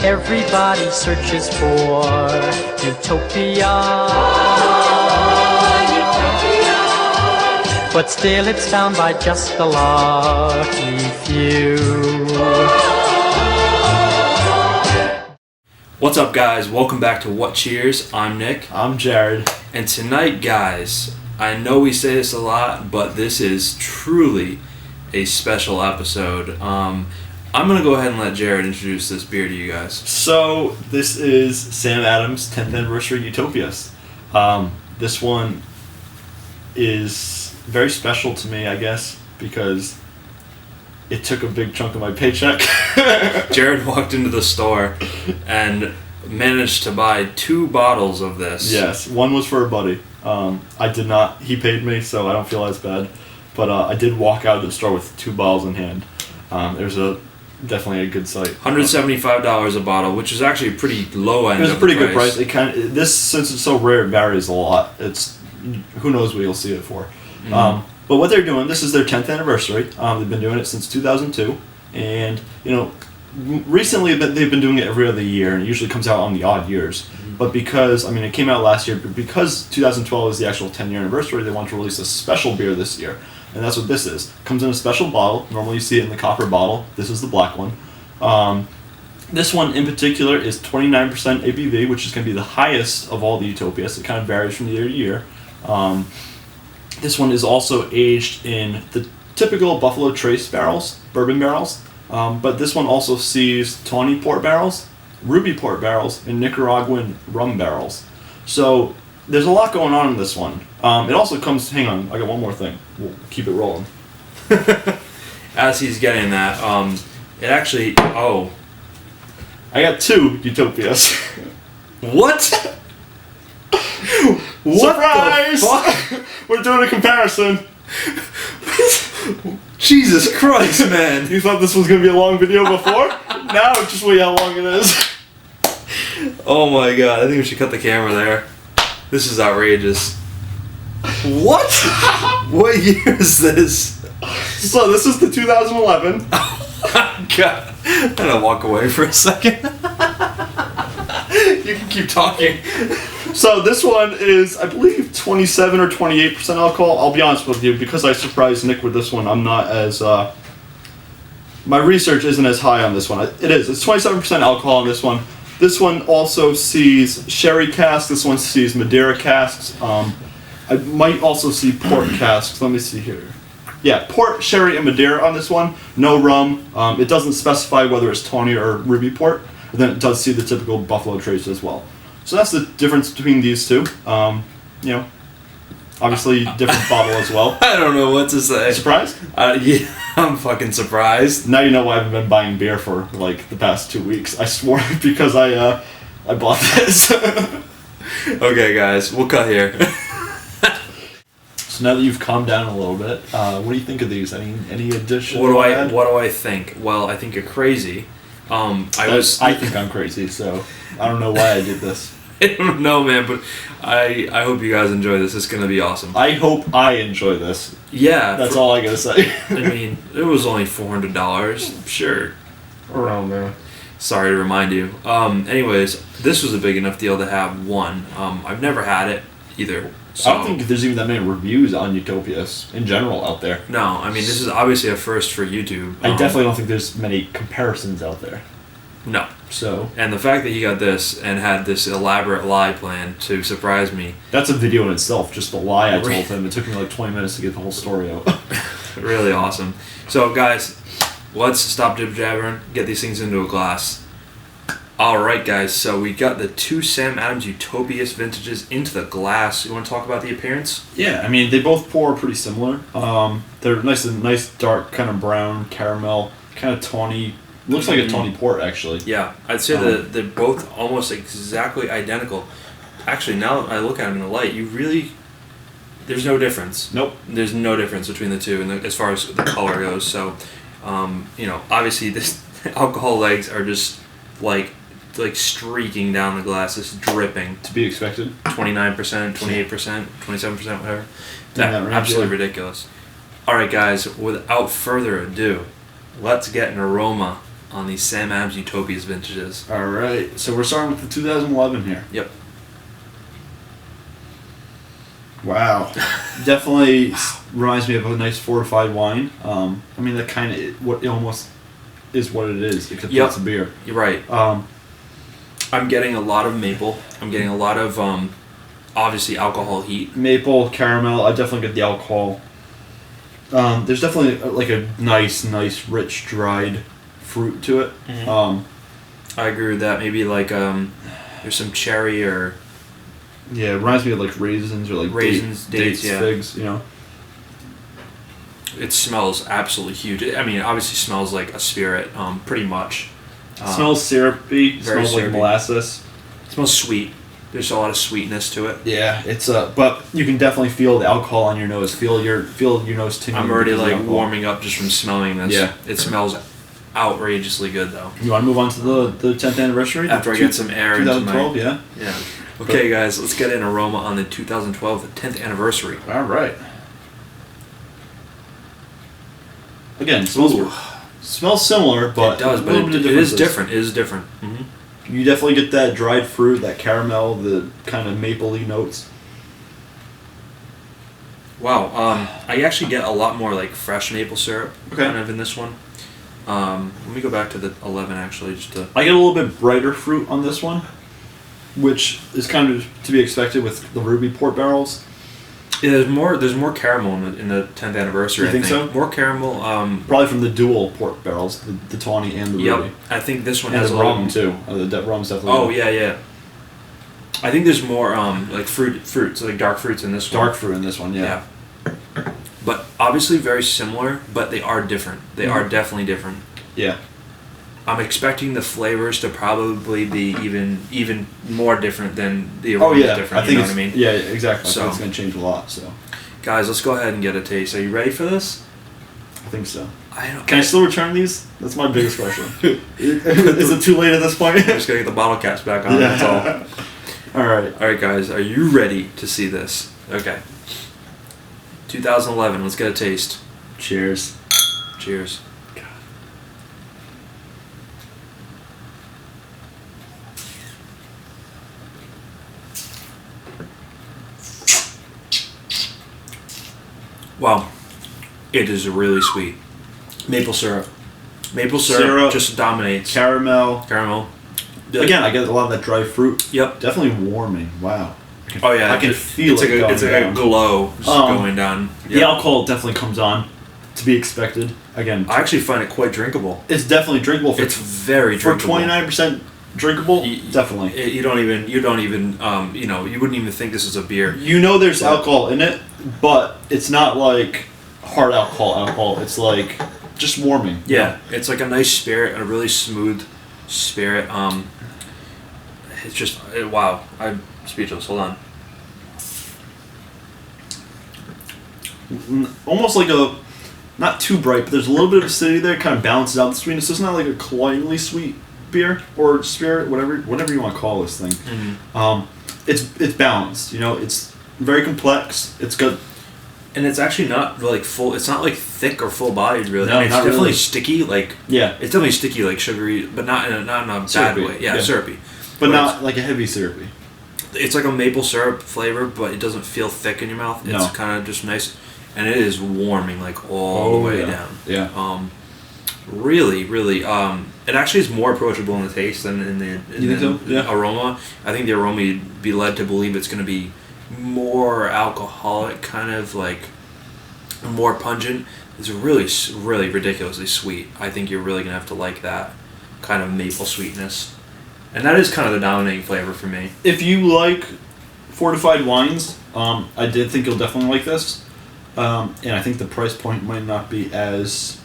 Everybody searches for utopia. But still it's found by just the lucky few. What's up, guys? Welcome back to What Cheers. I'm Nick. I'm Jared. And tonight, guys, I know we say this a lot, but this is truly a special episode. I'm going to go ahead and let Jared introduce this beer to you guys. So, this is Sam Adams 10th Anniversary Utopias. This one is very special to me, I guess, because it took a big chunk of my paycheck. Jared walked into the store and managed to buy 2 bottles of this. Yes, one was for a buddy. I did not, he paid me, so I don't feel as bad. But I did walk out of the store with 2 bottles in hand. It was definitely a good sight. $175 a bottle, which is actually a pretty low end. It was a pretty good price. This, since it's so rare, it varies a lot. Who knows what you'll see it for. Mm-hmm. But what they're doing, this is their 10th anniversary. They've been doing it since 2002, and recently they've been doing it every other year, and it usually comes out on the odd years. Mm-hmm. But because it came out last year, but because 2012 is the actual 10-year anniversary, they want to release a special beer this year. And that's what this is. It comes in a special bottle. Normally you see it in the copper bottle. This is the black one. This one in particular is 29% ABV, which is going to be the highest of all the Utopias. It kind of varies from year to year. This one is also aged in the typical Buffalo Trace barrels, bourbon barrels. But this one also sees tawny port barrels, ruby port barrels, and Nicaraguan rum barrels. So there's a lot going on in this one. It also comes... Hang on, I got one more thing. We'll keep it rolling. As he's getting that, it actually... Oh. I got 2 Utopias. What? What Surprise! the fuck? We're doing a comparison. Jesus Christ, man. You thought this was going to be a long video before? Now just wait how long it is. Oh my god, I think we should cut the camera there. This is outrageous. What? What year is this? So this is the 2011. Oh god. I'm gonna walk away for a second. You can keep talking. So this one is, I believe, 27 or 28% alcohol. I'll be honest with you, because I surprised Nick with this one, I'm not as... my research isn't as high on this one. It's 27% alcohol on this one. This one also sees sherry casks. This one sees Madeira casks. I might also see port casks. Let me see here. Yeah, port, sherry, and Madeira on this one. No rum. It doesn't specify whether it's tawny or ruby port. But then it does see the typical Buffalo Trace as well. So that's the difference between these two. Obviously different bottle as well. I don't know what to say. Surprised? Yeah, I'm fucking surprised. Now you know why I haven't been buying beer for like the past 2 weeks. I swore because I bought this. Okay, guys, we'll cut here. So now that you've calmed down a little bit, what do you think of these? Any addition? What do I think? Well, I think you're crazy. I think I'm crazy, so I don't know why I did this. I don't know, man, but I hope you guys enjoy this. It's gonna be awesome. I hope I enjoy this. Yeah. That's all I gotta say. I mean, it was only $400. Sure. Around there. Sorry to remind you. Anyways, this was a big enough deal to have one. I've never had it either. So. I don't think there's even that many reviews on Utopias in general out there. No, I mean, this is obviously a first for YouTube. I definitely don't think there's many comparisons out there. No. So. And the fact that he got this and had this elaborate lie plan to surprise me. That's a video in itself, just the lie I told him. It took me like 20 minutes to get the whole story out. Really awesome. So, guys, let's stop jib-jabbering, get these things into a glass. Alright, guys, so we got the 2 Sam Adams Utopias vintages into the glass. You want to talk about the appearance? Yeah, I mean, they both pour pretty similar. They're nice dark, kind of brown, caramel, kind of tawny. Looks like a tawny port, actually. Yeah, I'd say that they're both almost exactly identical. Actually, now that I look at them in the light, there's no difference. Nope. There's no difference between the two as far as the color goes. So, obviously, this alcohol legs are just like streaking down the glass, just dripping. To be expected. 29%, 28%, 27%, whatever. Range, Absolutely ridiculous. All right, guys, without further ado, let's get an aroma on the Sam Adams Utopias vintages. All right, so we're starting with the 2011 here. Yep. Wow, definitely reminds me of a nice fortified wine. I mean, that kind of what it almost is what it is, except it's a beer. You're right. I'm getting a lot of maple. I'm getting a lot of obviously alcohol heat. Maple, caramel. I definitely get the alcohol. There's definitely like a nice, rich, dried fruit to it. Mm-hmm. I agree with that. Maybe like there's some cherry or yeah, it reminds me of like raisins or like raisins, dates, yeah. figs. You know, it smells absolutely huge. I mean, it obviously smells like a spirit, pretty much. It smells syrupy. It smells syrupy. like molasses. It smells sweet. There's a lot of sweetness to it. Yeah, it's but you can definitely feel the alcohol on your nose. Feel your nose tingling. I'm already like warming up just from smelling this. Yeah, it smells outrageously good though. You want to move on to the 10th anniversary after I get some air into 2012? Yeah. Okay, guys, let's get an aroma on the 2012 10th anniversary. All right. Again, smells similar, but it does, but it is different. It is different. Mm-hmm. You definitely get that dried fruit, that caramel, the kind of mapley notes. Wow, I actually get a lot more like fresh maple syrup kind of in this one. Let me go back to the 11 actually, just to. I get a little bit brighter fruit on this one, which is kind of to be expected with the ruby port barrels. Yeah, there's more caramel in the 10th anniversary. You think so? More caramel. Probably from the dual port barrels, the tawny and the ruby. Yep, I think this one has a rum too. The rum's definitely. Oh yeah. I think there's more like fruits, like dark fruits in this one. Dark fruit in this one, yeah. But obviously very similar, but they are different. They are definitely different. Yeah. I'm expecting the flavors to probably be even more different than the aroma different. You know what I mean? Yeah, exactly. So I think it's going to change a lot. So, guys, let's go ahead and get a taste. Are you ready for this? I think so. Can I still return these? That's my biggest question. Is it too late at this point? I'm just gonna get the bottle caps back on. That's all. All right, guys. Are you ready to see this? Okay. 2011. Let's get a taste. Cheers. Cheers. Wow, it is really sweet. Maple syrup. Maple syrup just dominates. Caramel. Again, I get a lot of that dry fruit. Yep. Definitely warming. Wow. Oh yeah, I can feel it. It's like a glow just going down. Yep. The alcohol definitely comes on, to be expected. Again, I actually find it quite drinkable. It's definitely drinkable. It's very drinkable. For 29% drinkable, definitely. You don't even you wouldn't even think this is a beer. You know there's alcohol in it, but it's not like hard alcohol. It's like just warming. Yeah, it's like a nice spirit, a really smooth spirit. It's just wow. I'm speechless. Hold on. Almost like a, not too bright, but there's a little bit of acidity there. It kind of balances out the sweetness. It's not like a cloyingly sweet beer or spirit, whatever you want to call this thing. Mm-hmm. It's balanced. You know, it's very complex. It's good. And it's actually not like full. It's not like thick or full bodied, really. No, I mean, it's definitely really sticky. Like it's definitely sticky, like sugary, but not in a bad syrupy. way. Yeah, syrupy, but not like a heavy syrupy. It's like a maple syrup flavor, but it doesn't feel thick in your mouth. It's kind of just nice, and it is warming like all the way down. Yeah. Really, it actually is more approachable in the taste than in the aroma. I think the aroma you'd be led to believe it's going to be more alcoholic, kind of like more pungent. It's really, really ridiculously sweet. I think you're really gonna have to like that kind of maple sweetness, and that is kind of the dominating flavor for me. If you like fortified wines, I did think you'll definitely like this, and I think the price point might not be as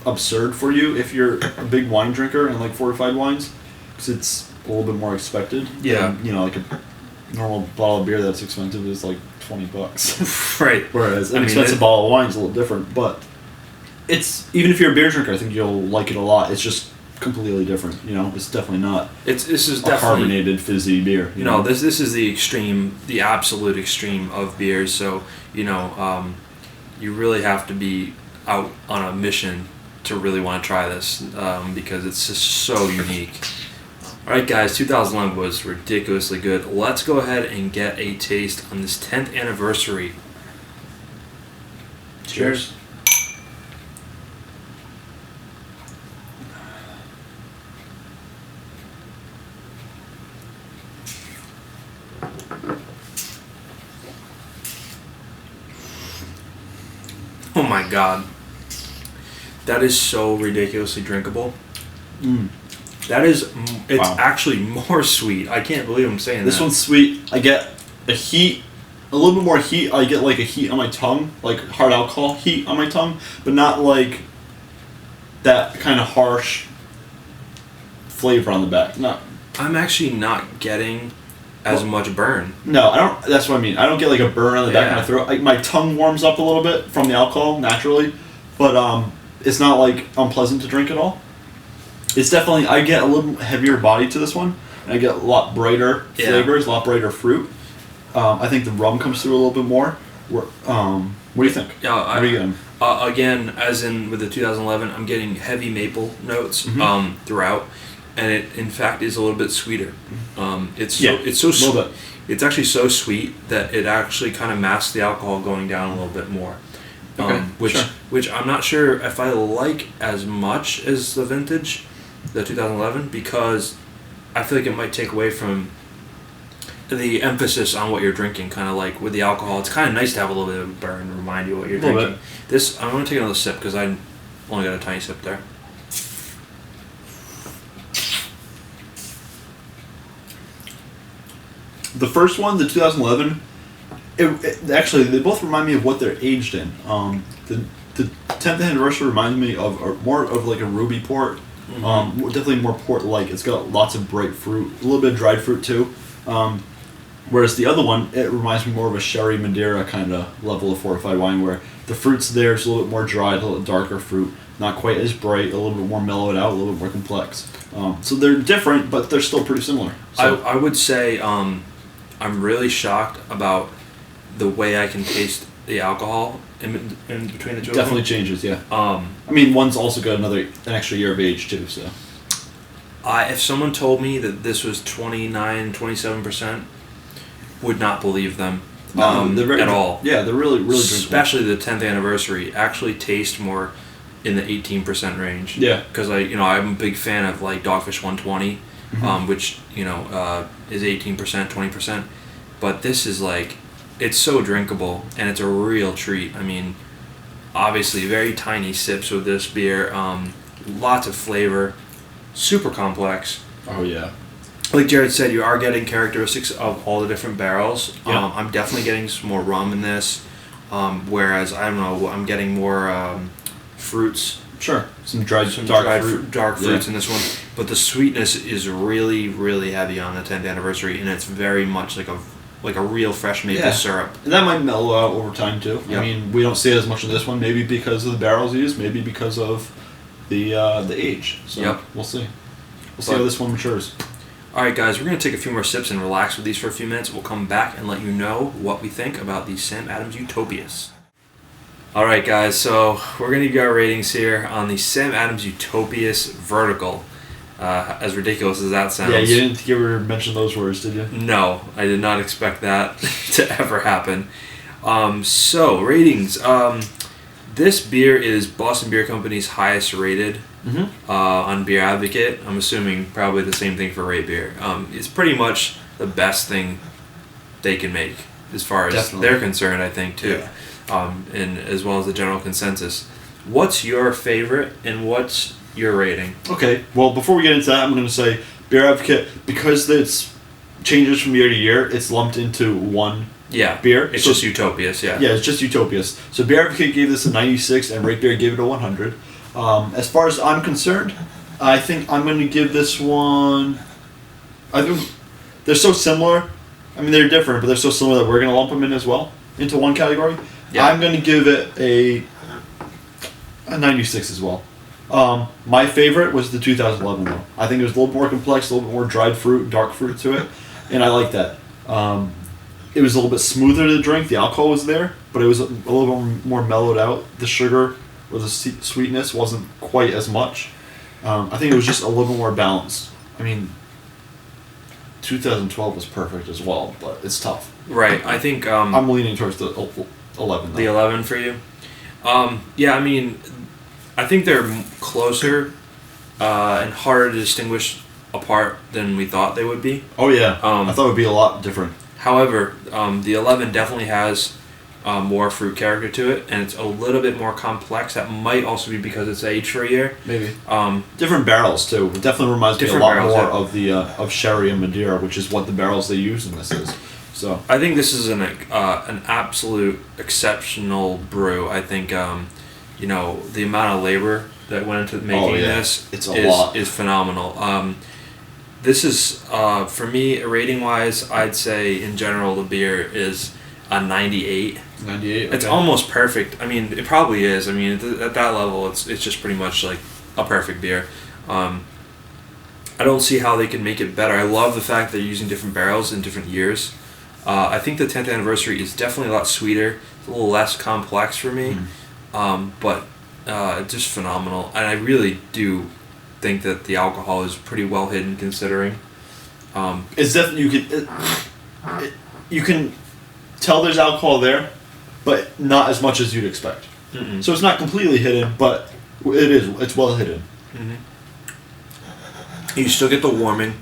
absurd for you if you're a big wine drinker and like fortified wines, because it's a little bit more expected. Yeah, like a normal bottle of beer that's expensive is like $20. Right. Whereas an expensive bottle of wine is a little different, but it's, even if you're a beer drinker, I think you'll like it a lot. It's just completely different. It's definitely not. This is a carbonated fizzy beer. You know, this is the extreme, the absolute extreme of beers. So you really have to be out on a mission to really want to try this because it's just so unique. All right, guys, 2011 was ridiculously good. Let's go ahead and get a taste on this 10th anniversary. Cheers. Oh my god. That is so ridiculously drinkable. It's actually more sweet. I can't believe I'm saying this that. One's sweet. I get a little bit more heat. I get like a heat on my tongue, like hard alcohol heat on my tongue, but not like that kind of harsh flavor on the back. No. I'm actually not getting as much burn. No, I don't. That's what I mean. I don't get like a burn on the back of my throat. Like my tongue warms up a little bit from the alcohol naturally, but it's not like unpleasant to drink at all. It's definitely, I get a little heavier body to this one, and I get a lot brighter flavors, a lot brighter fruit. I think the rum comes through a little bit more. What do you think? Yeah, what are you getting? Again, as in with the 2011, I'm getting heavy maple notes throughout, and it in fact is a little bit sweeter. It's actually so sweet that it actually kind of masks the alcohol going down a little bit more. Which I'm not sure if I like as much as the vintage, the 2011, because I feel like it might take away from the emphasis on what you're drinking. Kind of like with the alcohol, it's kind of nice to have a little bit of burn, remind you what you're drinking. This, I'm going to take another sip because I only got a tiny sip there. The first one, the 2011, actually, they both remind me of what they're aged in. The 10th anniversary reminds me of more of like a ruby port. Definitely more port-like. It's got lots of bright fruit, a little bit of dried fruit too. Whereas the other one, it reminds me more of a sherry Madeira kind of level of fortified wine, where the fruit's there, it's a little bit more dried, a little darker fruit, not quite as bright, a little bit more mellowed out, a little bit more complex. So they're different, but they're still pretty similar. So I would say I'm really shocked about the way I can taste the alcohol in between the two. Definitely changes, yeah. I mean, one's also got an extra year of age too. So, if someone told me that this was 27%, would not believe them at all. Yeah, they're really drinkable. Especially the 10th anniversary actually taste more in the 18% range. Yeah, because I'm a big fan of like Dogfish 120, which is 18%, 20%, but this is like. It's so drinkable, and it's a real treat. I mean, obviously, very tiny sips with this beer. Lots of flavor. Super complex. Oh, yeah. Like Jared said, you are getting characteristics of all the different barrels. Yeah. I'm definitely getting some more rum in this, whereas, I don't know, I'm getting more fruits. Sure. Some dark fruits in this one. But the sweetness is really, really heavy on the 10th anniversary, and it's very much like a real fresh maple syrup. And that might mellow out over time too. Yep. I mean, we don't see it as much in this one, maybe because of the barrels used, maybe because of the age. So we'll see. We'll see how this one matures. Alright guys, we're going to take a few more sips and relax with these for a few minutes. We'll come back and let you know what we think about these Sam Adams Utopias. Alright guys, so we're going to get our ratings here on the Sam Adams Utopias Vertical. As ridiculous as that sounds. Yeah, you didn't think you ever mention those words, did you? No, I did not expect that to ever happen. So, ratings. This beer is Boston Beer Company's highest rated on Beer Advocate. I'm assuming probably the same thing for Rate Beer. It's pretty much the best thing they can make as far as they're concerned, I think, too. Yeah. And as well as the general consensus. What's your favorite and what's your rating? Okay, well, before we get into that, I'm going to say Beer Advocate, because it's changes from year to year, it's lumped into one beer. It's just Utopias, Yeah, it's just Utopias. So Beer Advocate gave this a 96, and Rate Beer gave it a 100. As far as I'm concerned, I think I'm going to give this one... I think they're so similar. I mean, they're different, but they're so similar that we're going to lump them in as well, into one category. Yeah. I'm going to give it a 96 as well. My favorite was the 2011 though. I think it was a little more complex, a little bit more dried fruit, dark fruit to it, and I like that. It was a little bit smoother to drink. The alcohol was there, but it was a little bit more mellowed out. The sugar where the sweetness wasn't quite as much. I think it was just a little more balanced. I mean, 2012 was perfect as well, but it's tough. Right. I think I'm leaning towards the 11. Though. The 11 for you. Yeah, I mean, I think they're closer and harder to distinguish apart than we thought they would be. Oh yeah, I thought it would be a lot different. However, the 11 definitely has more fruit character to it, and it's a little bit more complex. That might also be because it's aged for a year. Maybe. Different barrels too. It definitely reminds me a lot more of the of sherry and Madeira, which is what the barrels they use in this is. So I think this is an absolute exceptional brew. I think the amount of labor that went into making this is phenomenal. This is for me, rating wise, I'd say in general the beer is a 98. 98. It's almost perfect. I mean, it probably is. I mean, at that level, it's just pretty much like a perfect beer. I don't see how they can make it better. I love the fact that they're using different barrels in different years. I think the 10th anniversary is definitely a lot sweeter. It's a little less complex for me, but just phenomenal. And I really do think that the alcohol is pretty well hidden considering. It's definitely you can tell there's alcohol there, but not as much as you'd expect. Mm-mm. So it's not completely hidden, but it's well hidden. Mm-hmm. You still get the warming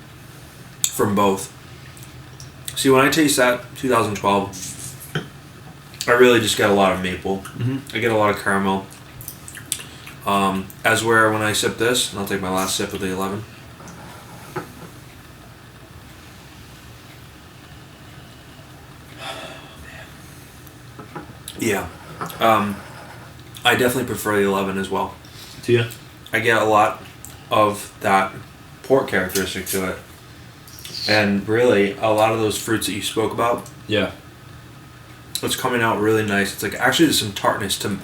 from both. See, when I taste that 2012, I really just get a lot of maple. Mm-hmm. I get a lot of caramel. As where when I sip this, and I'll take my last sip of the 11. Yeah. I definitely prefer the 11 as well. Do you? I get a lot of that port characteristic to it. And really, a lot of those fruits that you spoke about. Yeah. It's coming out really nice. It's like actually there's some tartness to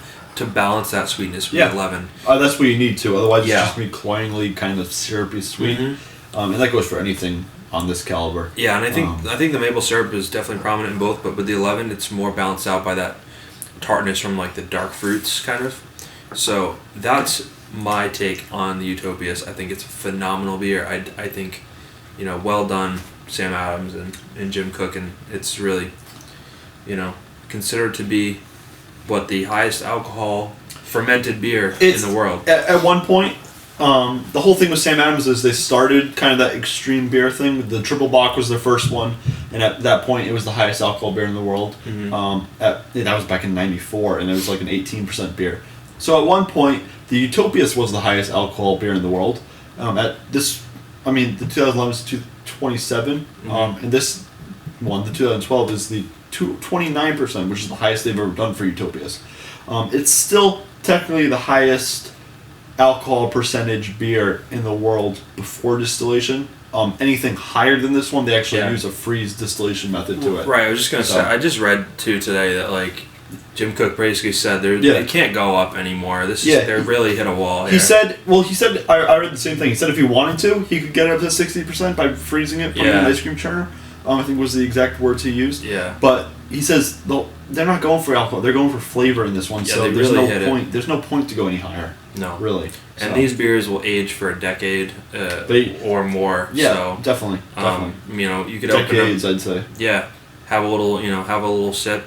balance that sweetness from the 11. That's what you need to. Otherwise, it's just going to be cloyingly kind of syrupy sweet. Mm-hmm. And that goes for anything on this caliber. Yeah, and I think the maple syrup is definitely prominent in both, but with the 11, it's more balanced out by that tartness from like the dark fruits kind of. So that's my take on the Utopias. I think it's a phenomenal beer. I think, well done, Sam Adams and Jim Cook, and it's really, considered to be the highest alcohol fermented beer in the world. At one point, the whole thing with Sam Adams is they started kind of that extreme beer thing. The Triple Bock was their first one, and at that point, it was the highest alcohol beer in the world. Mm-hmm. That was back in '94, and it was like an 18% beer. So at one point, the Utopias was the highest alcohol beer in the world. The 2011 is 27, Mm-hmm. and this one, the 2012, is the 29%, which is the highest they've ever done for Utopias. It's still technically the highest alcohol percentage beer in the world before distillation. Anything higher than this one, they actually use a freeze distillation method to it. Right, I was just going to say, I just read today that Jim Cook basically said they can't go up anymore. They really hit a wall here. He said, I read the same thing. He said if he wanted to, he could get it up to 60% by freezing it, putting it in an ice cream churner. I think was the exact words he used. Yeah. But he says they're not going for alcohol; they're going for flavor in this one. Yeah, so there's really no point. There's no point to go any higher. No, really. And these beers will age for a decade or more. Yeah, so, definitely. You could decades, open up, I'd say. Yeah, have a little sip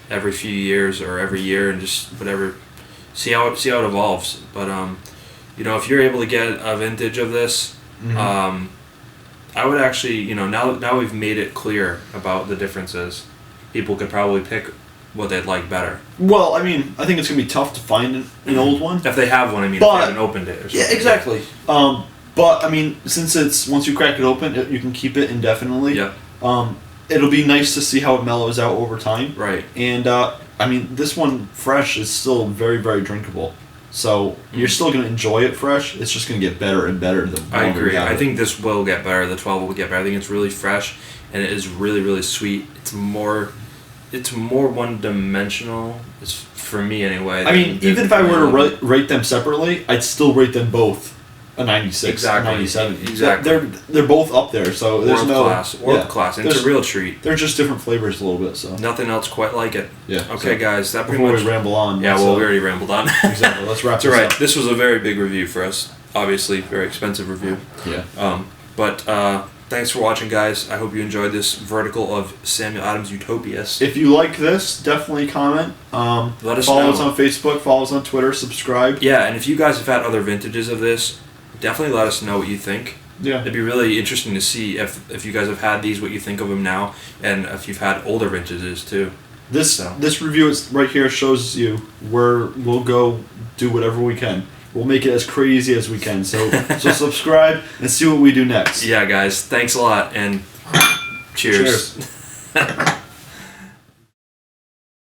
every few years or every year, and just whatever. See how it evolves. But if you're able to get a vintage of this, Mm-hmm. I would actually, now we've made it clear about the differences, people could probably pick what they'd like better. Well, I think it's going to be tough to find an old one. If they have one, if they haven't opened it or something. Yeah, exactly. But, since it's, once you crack it open, you can keep it indefinitely. Yep. It'll be nice to see how it mellows out over time. Right. And, this one, fresh, is still very, very drinkable. So you're still going to enjoy it fresh. It's just going to get better and better. I agree. I think this will get better. The 12 will get better. I think it's really fresh, and it is really, really sweet. It's more one-dimensional. For me anyway. Even if I were to rate them separately, I'd still rate them both a 96, Exactly. a 97. Exactly. They're both up there, so there's World class. And it's a real treat. They're just different flavors a little bit, so. Nothing else quite like it. Yeah. Okay, so guys, that pretty before much. we ramble on. Yeah, well, we already rambled on. Exactly. Let's wrap That's this right. up. This was a very big review for us. Obviously, very expensive review. Yeah. But thanks for watching, guys. I hope you enjoyed this vertical of Samuel Adams Utopias. If you like this, definitely comment. Let us follow know. us on Facebook, follow us on Twitter, subscribe. Yeah, and if you guys have had other vintages of this, definitely let us know what you think. Yeah. It'd be really interesting to see if you guys have had these, what you think of them now, and if you've had older vintages too. This review is right here shows you where we'll go do whatever we can. We'll make it as crazy as we can. So subscribe and see what we do next. Yeah, guys. Thanks a lot, and cheers. Cheers.